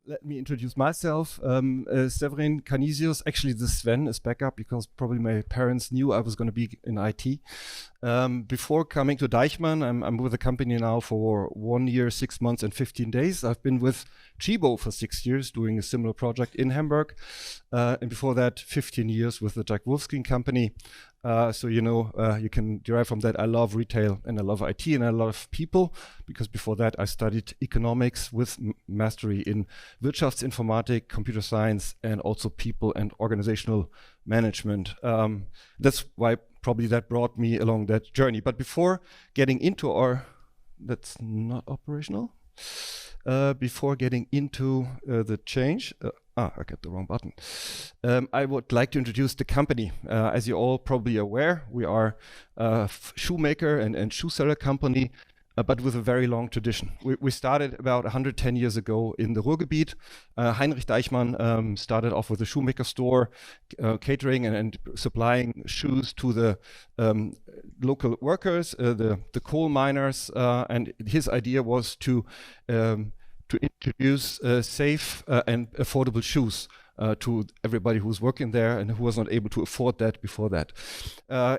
Let me introduce myself. Severin Canisius. Actually, the Sven is back up because probably my parents knew I was going to be in IT. Before coming to Deichmann, I'm with the company now for 1 year, 6 months, and 15 days. I've been with Chibo for 6 years doing a similar project in Hamburg. And before that, 15 years with the Jack Wolfskin company. So, you can derive from that. I love retail and I love IT and I love people, because before that I studied economics with mastery in Wirtschaftsinformatik, computer science, and also people and organizational management. That's why probably that brought me along that journey. But before getting into that's not operational. Before getting into the change, I got the wrong button. I would like to introduce the company. As you're all probably aware, we are a shoemaker and shoe seller company, but with a very long tradition. We started about 110 years ago in the Ruhrgebiet. Heinrich Deichmann started off with a shoemaker store, catering and supplying shoes to the local workers, the coal miners, and his idea was to introduce safe and affordable shoes to everybody who's working there and who was not able to afford that before that.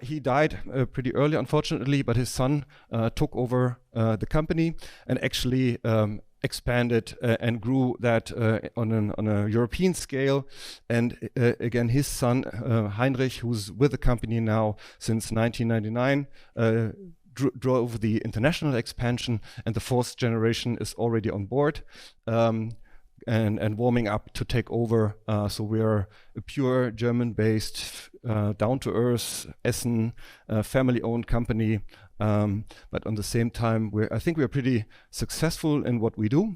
He died pretty early, unfortunately, but his son took over the company and actually expanded and grew that on a European scale. And again, his son, Heinrich, who's with the company now since 1999, drove the international expansion, and the fourth generation is already on board and warming up to take over. So we are a pure German-based, down-to-earth, Essen, family-owned company. But on the same time, I think we're pretty successful in what we do.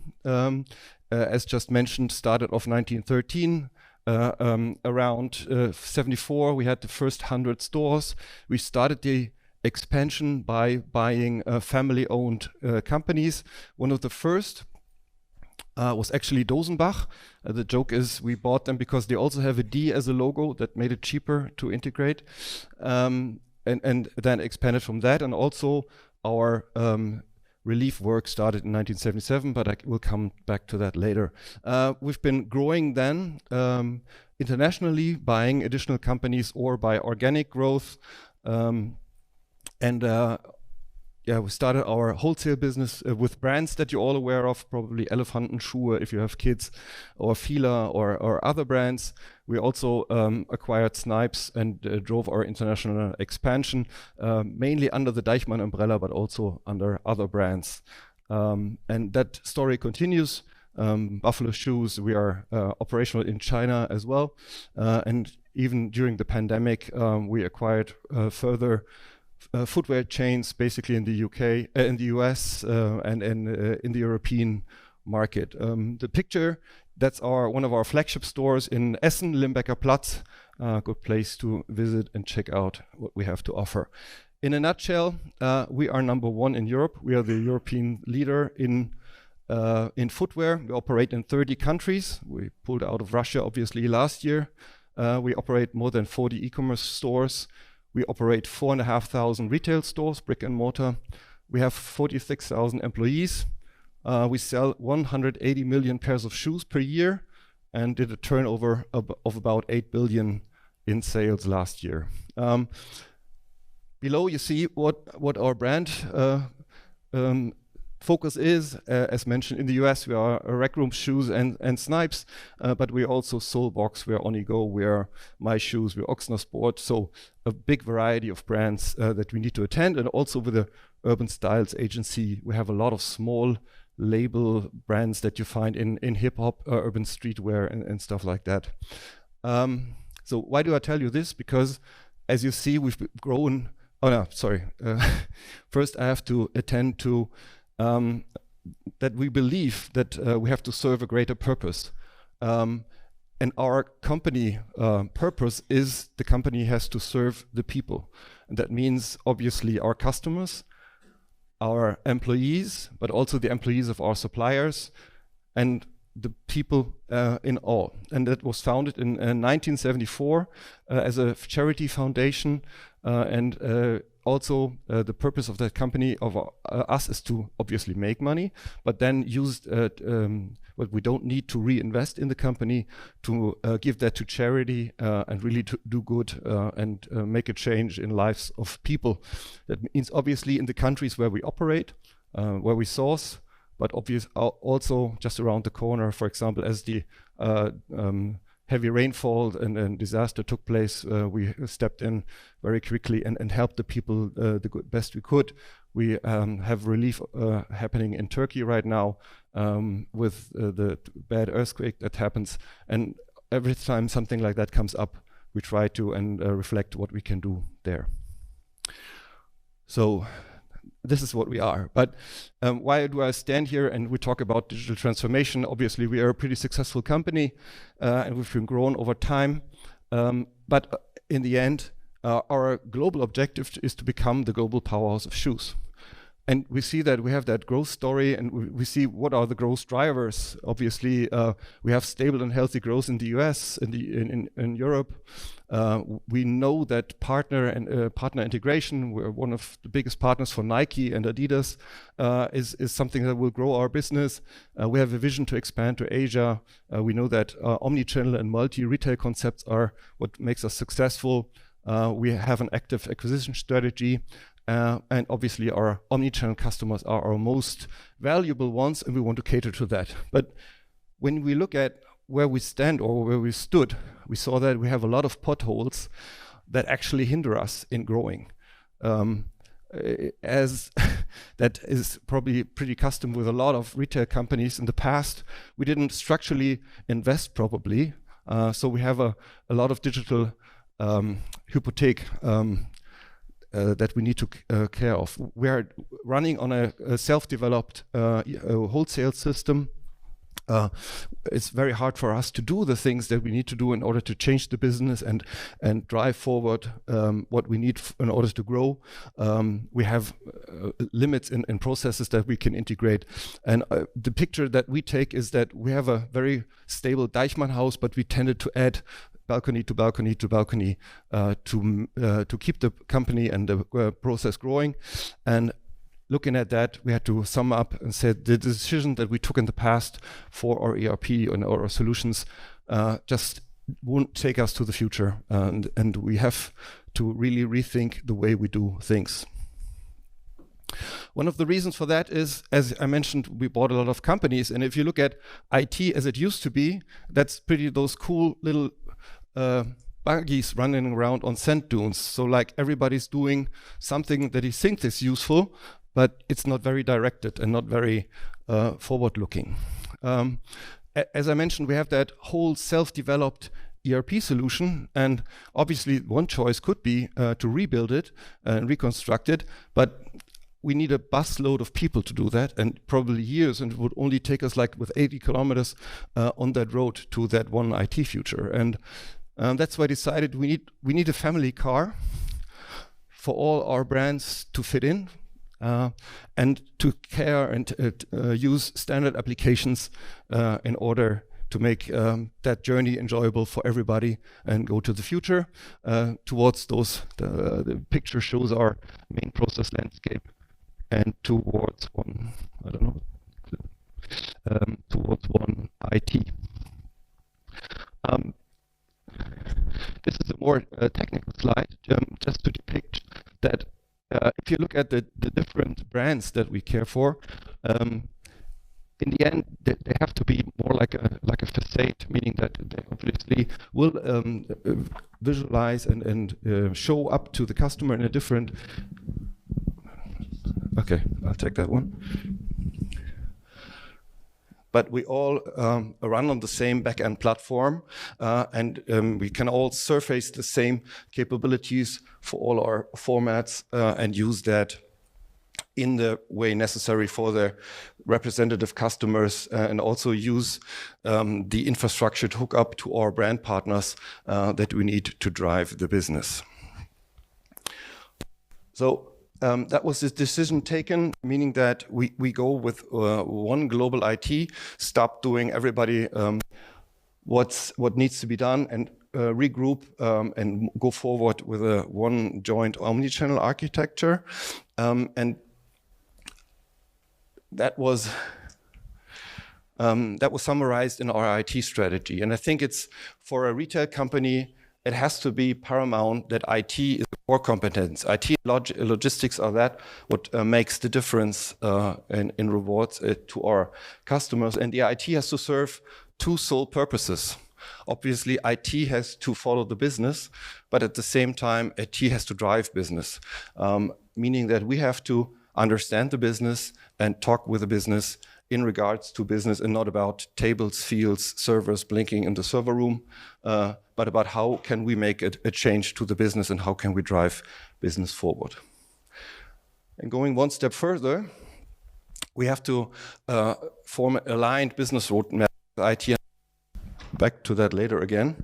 As just mentioned, started off 1913. Around 74, we had the first 100 stores. We started the expansion by buying family-owned companies. One of the first was actually Dosenbach. The joke is we bought them because they also have a D as a logo that made it cheaper to integrate, and then expanded from that. And also our relief work started in 1977, but I will come back to that later. We've been growing then internationally, buying additional companies or by organic growth. We started our wholesale business with brands that you're all aware of, probably Elefantenschuhe if you have kids, or Fila or other brands. We also acquired Snipes and drove our international expansion, mainly under the Deichmann umbrella, but also under other brands. And that story continues. Buffalo Shoes, we are operational in China as well. And even during the pandemic, we acquired further footwear chains, basically in the UK, in the US, and in the European market. The picture, that's one of our flagship stores in Essen, Limbecker Platz. Good place to visit and check out what we have to offer. In a nutshell, we are number one in Europe. We are the European leader in footwear. We operate in 30 countries. We pulled out of Russia, obviously, last year. We operate more than 40 e-commerce stores. We operate 4,500 retail stores, brick and mortar. We have 46,000 employees. We sell 180 million pairs of shoes per year and did a turnover of about 8 billion in sales last year. Below you see what our brand focus is. As mentioned, in the US, we are Rec Room Shoes and Snipes, but we also Soulbox, we are Onigo, we are My Shoes, we are Ochsner Sport. So a big variety of brands that we need to attend. And also with the Urban Styles agency, we have a lot of small label brands that you find in hip hop, urban streetwear and stuff like that. So why do I tell you this? Because as you see, we've grown. Oh no, sorry. First I have to attend to that we believe that we have to serve a greater purpose. And our company purpose is the company has to serve the people. And that means obviously our customers, our employees, but also the employees of our suppliers and the people in all. And that was founded in 1974 as a charity foundation. And also the purpose of that company, of us, is to obviously make money, but then use what we don't need to reinvest in the company, to give that to charity and really to do good and make a change in lives of people. That means obviously in the countries where we operate, where we source, but also just around the corner, for example, as the heavy rainfall and disaster took place, we stepped in very quickly and helped the people the best we could. We have relief happening in Turkey right now with the bad earthquake that happens. And every time something like that comes up, we try to reflect what we can do there. So this is what we are. But why do I stand here and we talk about digital transformation? Obviously, we are a pretty successful company and we've been grown over time. But in the end, our global objective is to become the global powerhouse of shoes. And we see that we have that growth story, and we see what are the growth drivers. Obviously, we have stable and healthy growth in the US, in Europe. We know that partner integration, we're one of the biggest partners for Nike and Adidas, is something that will grow our business. We have a vision to expand to Asia. We know that omnichannel and multi-retail concepts are what makes us successful. We have an active acquisition strategy. And obviously our omnichannel customers are our most valuable ones, and we want to cater to that. But when we look at where we stand or where we stood, we saw that we have a lot of potholes that actually hinder us in growing. As that is probably pretty custom with a lot of retail companies in the past, we didn't structurally invest properly. So we have a lot of digital hypothek that we need to care of. We are running on a self-developed wholesale system. It's very hard for us to do the things that we need to do in order to change the business and drive forward what we need in order to grow. We have limits in processes that we can integrate. And the picture that we take is that we have a very stable Deichmann house, but we tended to add balcony to balcony to balcony to keep the company and the process growing. And looking at that, we had to sum up and say the decision that we took in the past for our ERP and our solutions just won't take us to the future. And we have to really rethink the way we do things. One of the reasons for that is, as I mentioned, we bought a lot of companies. And if you look at IT as it used to be, that's pretty those cool little buggies running around on sand dunes. So like everybody's doing something that he thinks is useful, but it's not very directed and not very forward-looking. As I mentioned, we have that whole self-developed ERP solution, and obviously one choice could be to rebuild it and reconstruct it, but we need a busload of people to do that, and probably years, and it would only take us like with 80 kilometers on that road to that one IT future. And that's why I decided we need a family car for all our brands to fit in and to care and use standard applications in order to make that journey enjoyable for everybody and go to the future towards those. The picture shows our main process landscape and towards one, I don't know, towards one IT. This is a more technical slide, just to depict that if you look at the different brands that we care for, in the end, they have to be more like a facade, meaning that they obviously will visualize and show up to the customer in a different. Okay, I'll take that one. But we all run on the same back-end platform, and we can all surface the same capabilities for all our formats and use that in the way necessary for the representative customers, and also use the infrastructure to hook up to our brand partners that we need to drive the business. So that was the decision taken, meaning that we go with one global IT, stop doing everybody what needs to be done, and regroup and go forward with a one joint omnichannel architecture. And that was summarized in our IT strategy. And I think it's, for a retail company, it has to be paramount that IT is a core competence. IT logistics are that what makes the difference in rewards to our customers. And the IT has to serve two sole purposes. Obviously, IT has to follow the business, but at the same time, IT has to drive business, meaning that we have to understand the business and talk with the business in regards to business, and not about tables, fields, servers blinking in the server room, but about how can we make a change to the business and how can we drive business forward. And going one step further, we have to form an aligned business roadmap with IT. Back to that later again.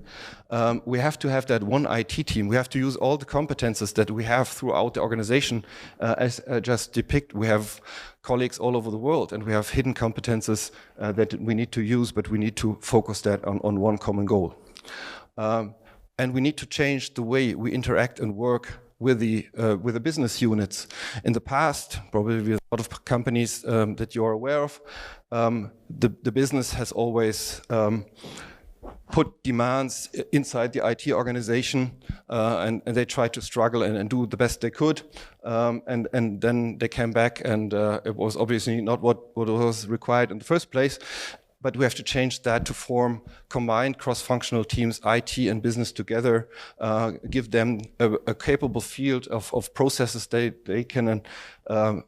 We have to have that one IT team. We have to use all the competences that we have throughout the organization. As I just depict, we have colleagues all over the world, and we have hidden competences that we need to use, but we need to focus that on one common goal. And we need to change the way we interact and work with the business units. In the past, probably with a lot of companies that you are aware of, the business has always put demands inside the IT organization, and they tried to struggle and do the best they could, and then they came back, and it was obviously not what was required in the first place. But we have to change that to form combined cross-functional teams, IT and business together, give them a capable field of processes they can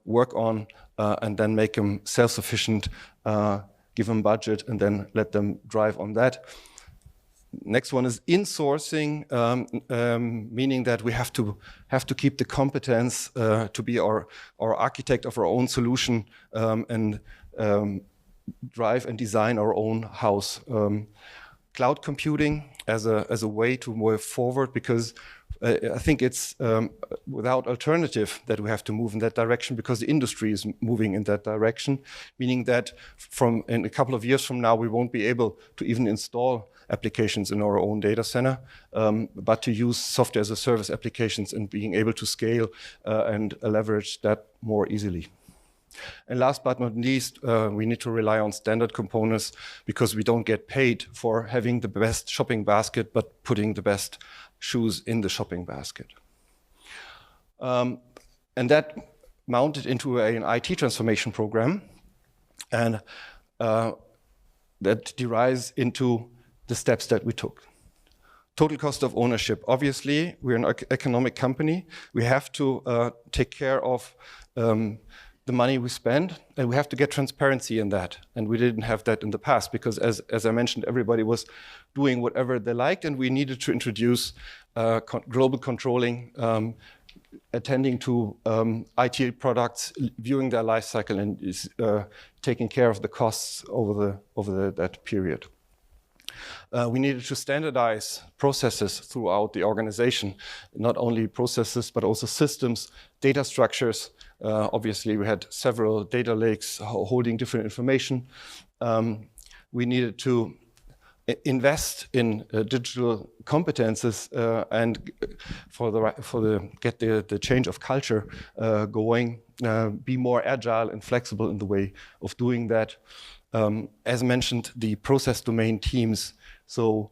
work on, and then make them self-sufficient, give them budget, and then let them drive on that. Next one is insourcing, meaning that we have to keep the competence to be our architect of our own solution, and drive and design our own house. Cloud computing as a way to move forward, because I think it's without alternative that we have to move in that direction, because the industry is moving in that direction, meaning that in a couple of years from now, we won't be able to even install applications in our own data center, but to use software as a service applications and being able to scale and leverage that more easily. And last but not least, we need to rely on standard components, because we don't get paid for having the best shopping basket, but putting the best shoes in the shopping basket. And that mounted into an IT transformation program, and that derives into the steps that we took. Total cost of ownership. Obviously, we're an economic company. We have to take care of the money we spend, and we have to get transparency in that. And we didn't have that in the past, because as I mentioned, everybody was doing whatever they liked, and we needed to introduce global controlling, attending to IT products, viewing their life cycle, and taking care of the costs over that period. We needed to standardize processes throughout the organization, not only processes, but also systems, data structures. Obviously, we had several data lakes holding different information. We needed to invest in digital competences and get the change of culture going, be more agile and flexible in the way of doing that. As mentioned, the process domain teams, so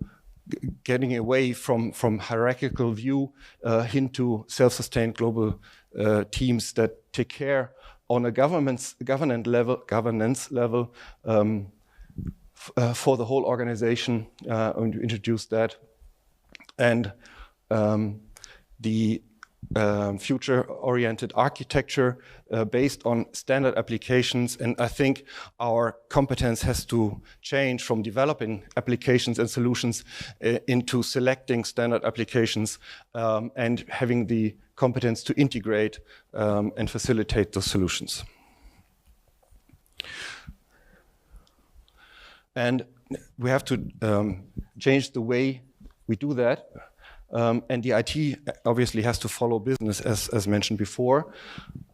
getting away from hierarchical view into self-sustained global teams that take care on a governance level for the whole organization, and introduce that. And the future-oriented architecture based on standard applications. And I think our competence has to change from developing applications and solutions into selecting standard applications and having the competence to integrate and facilitate those solutions. And we have to change the way we do that. And the IT obviously has to follow business, as mentioned before.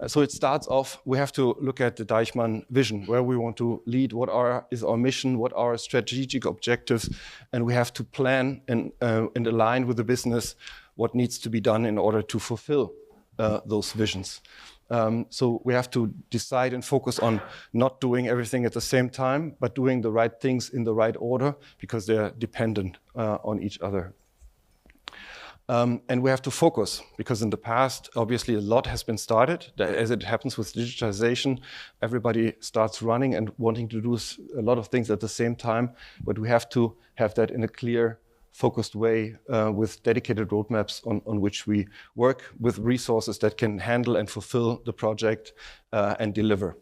So it starts off, we have to look at the Deichmann vision, where we want to lead, is our mission, what are our strategic objectives, and we have to plan and align with the business what needs to be done in order to fulfill those visions. So we have to decide and focus on not doing everything at the same time, but doing the right things in the right order, because they're dependent on each other. And we have to focus, because in the past, obviously, a lot has been started. As it happens with digitization, everybody starts running and wanting to do a lot of things at the same time, but we have to have that in a clear, focused way with dedicated roadmaps on which we work with resources that can handle and fulfill the project and deliver.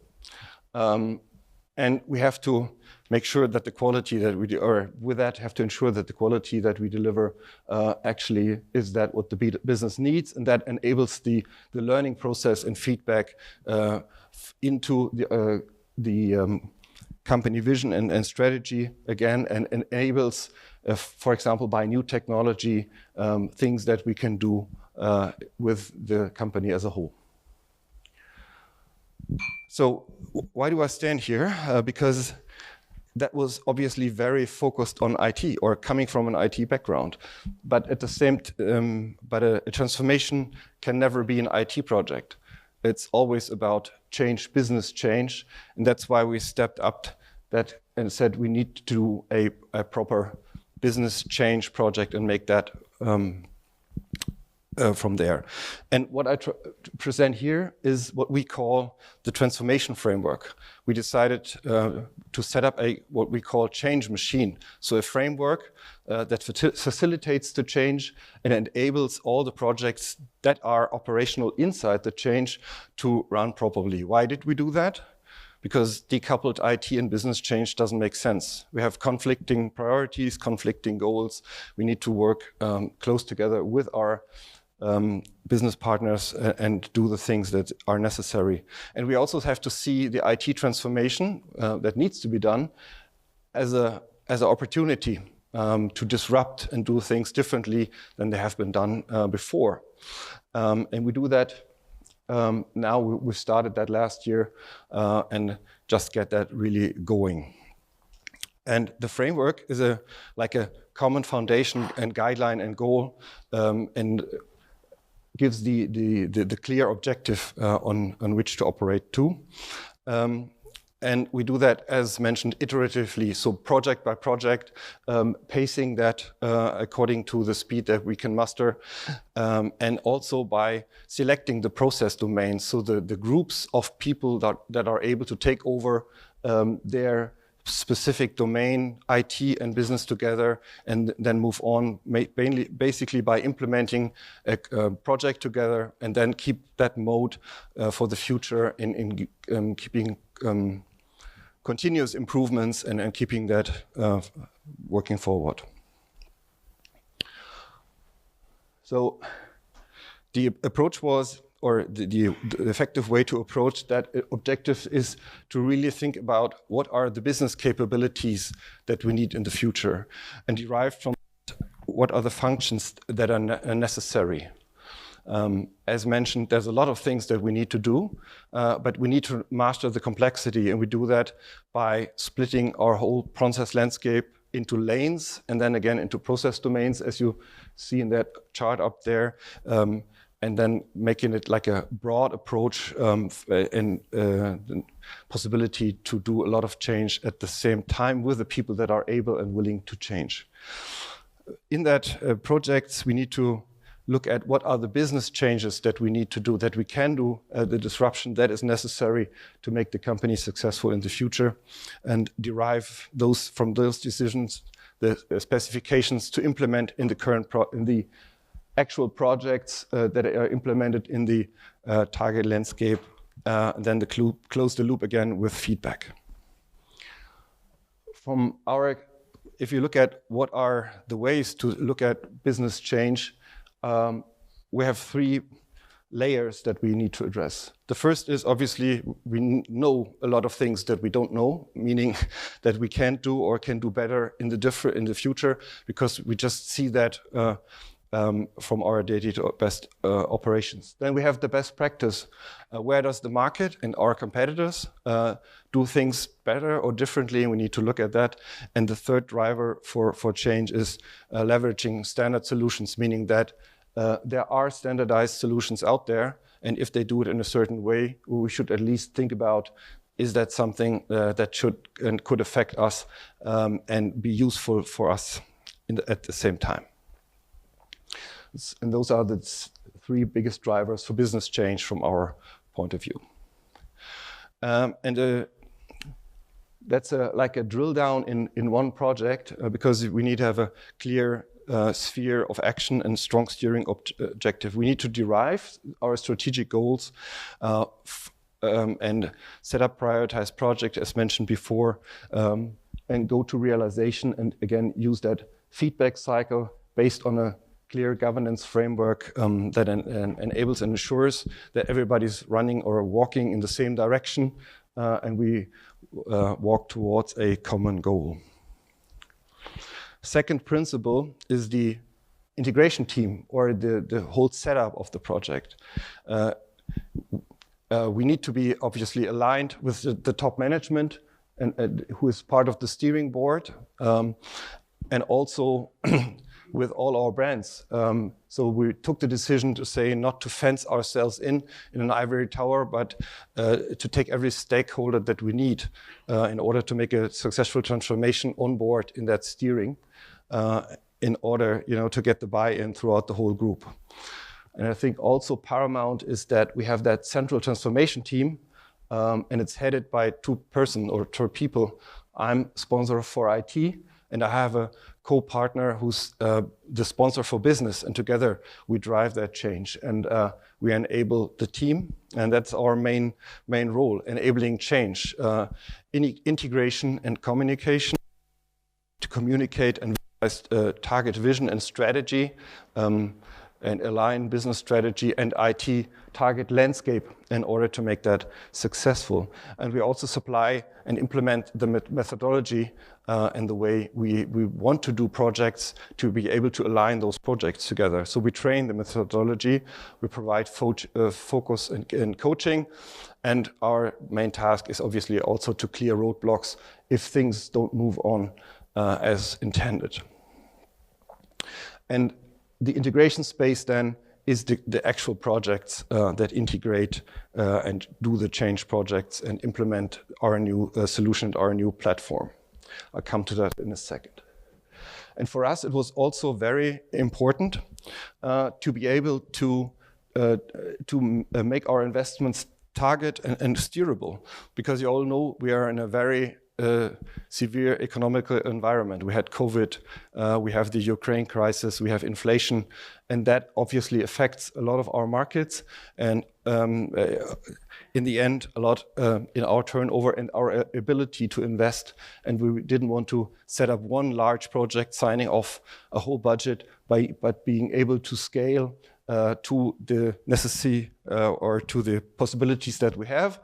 And we have to make sure that the quality that we do, or with that have to ensure that the quality that we deliver actually is that what the business needs, and that enables the learning process and feedback into the company vision and strategy again, and enables, for example, by new technology, things that we can do with the company as a whole. So why do I stand here? Because that was obviously very focused on IT, or coming from an IT background. But at the same, but a transformation can never be an IT project. It's always about change, business change, and that's why we stepped up that and said we need to do a proper business change project and make that from there. And what I present here is what we call the transformation framework. We decided to set up what we call change machine. So a framework that facilitates the change and enables all the projects that are operational inside the change to run properly. Why did we do that? Because decoupled IT and business change doesn't make sense. We have conflicting priorities, conflicting goals. We need to work close together with our business partners and do the things that are necessary. And we also have to see the IT transformation that needs to be done as an opportunity to disrupt and do things differently than they have been done before. And we do that now. We started that last year and just get that really going. And the framework is like a common foundation and guideline and goal, and gives the clear objective on which to operate to. And we do that, as mentioned, iteratively, so project by project, pacing that according to the speed that we can muster, and also by selecting the process domains, so the groups of people that are able to take over their specific domain, IT and business together, and then move on, basically by implementing a project together, and then keep that mode for the future in keeping continuous improvements and keeping that working forward. So the approach was, or the effective way to approach that objective is to really think about what are the business capabilities that we need in the future, and derive from that what are the functions that are necessary. As mentioned, there's a lot of things that we need to do, but we need to master the complexity, and we do that by splitting our whole process landscape into lanes, and then again into process domains, as you see in that chart up there, and then making it like a broad approach and the possibility to do a lot of change at the same time with the people that are able and willing to change. In that projects, we need to look at what are the business changes that we need to do, that we can do, the disruption that is necessary to make the company successful in the future, and derive those from those decisions, the specifications to implement in the current actual projects that are implemented in the target landscape, and then close the loop again with feedback. If you look at what are the ways to look at business change, we have 3 layers that we need to address. The first is, obviously, we know a lot of things that we don't know, meaning that we can't do or can do better in the future, because we just see that from our daily to best operations. Then we have the best practice. Where does the market and our competitors do things better or differently? We need to look at that. And the third driver for change is leveraging standard solutions, meaning that there are standardized solutions out there, and if they do it in a certain way, we should at least think about, is that something that should and could affect us and be useful for us at the same time. And those are the three biggest drivers for business change from our point of view. That's like a drill down in one project because we need to have a clear sphere of action and strong steering objective. We need to derive our strategic goals and set up prioritized projects, as mentioned before, and go to realization, and again use that feedback cycle based on a clear governance framework that enables and ensures that everybody's running or walking in the same direction, and we walk towards a common goal. Second principle is the integration team, or the whole setup of the project. We need to be obviously aligned with the top management and who is part of the steering board, and also with all our brands. So we took the decision to say not to fence ourselves in an ivory tower, but to take every stakeholder that we need in order to make a successful transformation on board in that steering, in order to get the buy-in throughout the whole group. And I think also paramount is that we have that central transformation team, and it's headed by two people. I'm sponsor for IT, and I have a co-partner who's the sponsor for business, and together we drive that change, and we enable the team, and that's our main role, enabling change, integration and communication, to communicate and target vision and strategy, and align business strategy and IT target landscape in order to make that successful. And we also supply and implement the methodology and the way we want to do projects to be able to align those projects together. So we train the methodology, we provide focus and coaching, and our main task is obviously also to clear roadblocks if things don't move on as intended. And the integration space then is the actual projects that integrate and do the change projects and implement our new solution, our new platform. I'll come to that in a second. And for us, it was also very important to be able to make our investments target and steerable, because you all know we are in a very severe economical environment. We had COVID, we have the Ukraine crisis, we have inflation, and that obviously affects a lot of our markets, and in the end, a lot in our turnover and our ability to invest. And we didn't want to set up one large project, signing off a whole budget, but being able to scale to the necessity or to the possibilities that we have.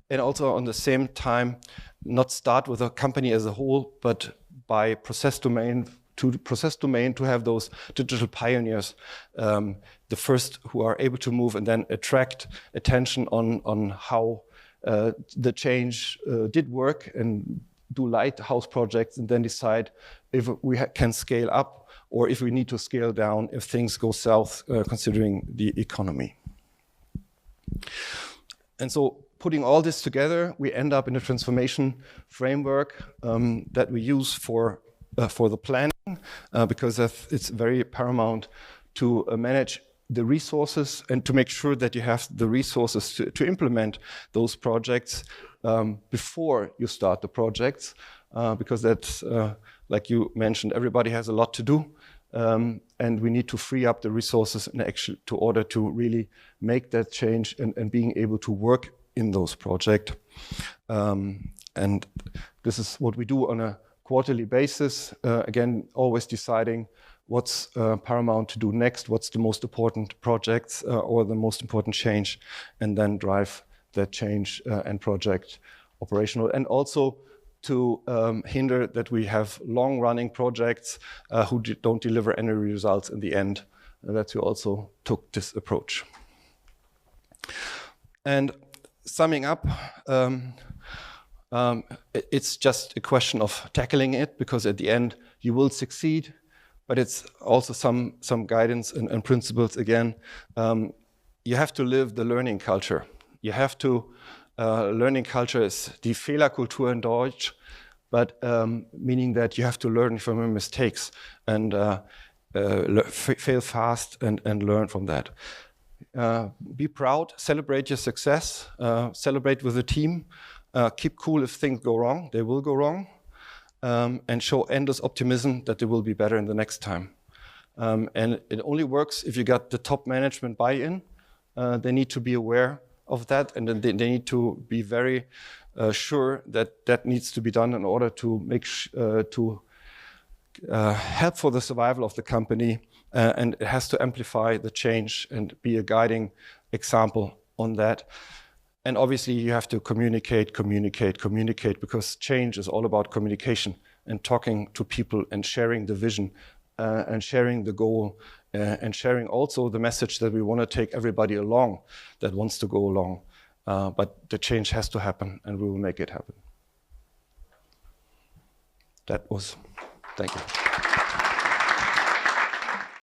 And also on the same time, not start with a company as a whole, but by process domain to have those digital pioneers, the first who are able to move and then attract attention on how the change did work, and do lighthouse projects, and then decide if we can scale up or if we need to scale down if things go south, considering the economy. And so, putting all this together, we end up in a transformation framework that we use for the planning, because it's very paramount to manage the resources and to make sure that you have the resources to implement those projects before you start the projects, because that's, like you mentioned, everybody has a lot to do. And we need to free up the resources in order to really make that change and being able to work in those projects. And this is what we do on a quarterly basis. Again, always deciding what's paramount to do next, what's the most important projects or the most important change, and then drive that change and project operational. And also to hinder that we have long-running projects who don't deliver any results in the end, that we also took this approach. And summing up, it's just a question of tackling it, because at the end you will succeed, but it's also some guidance and principles again. You have to live the learning culture. You have to, learning culture is die Fehlerkultur in Deutsch, but meaning that you have to learn from your mistakes and fail fast and learn from that. Be proud, celebrate your success, celebrate with the team, keep cool if things go wrong, they will go wrong, and show endless optimism that they will be better in the next time. And it only works if you got the top management buy-in. They need to be aware of that, and then they need to be very sure that that needs to be done in order to make help for the survival of the company, and it has to amplify the change and be a guiding example on that. And obviously you have to communicate, because change is all about communication and talking to people and sharing the vision and sharing the goal and sharing also the message that we want to take everybody along that wants to go along. But the change has to happen, and we will make it happen. Thank you.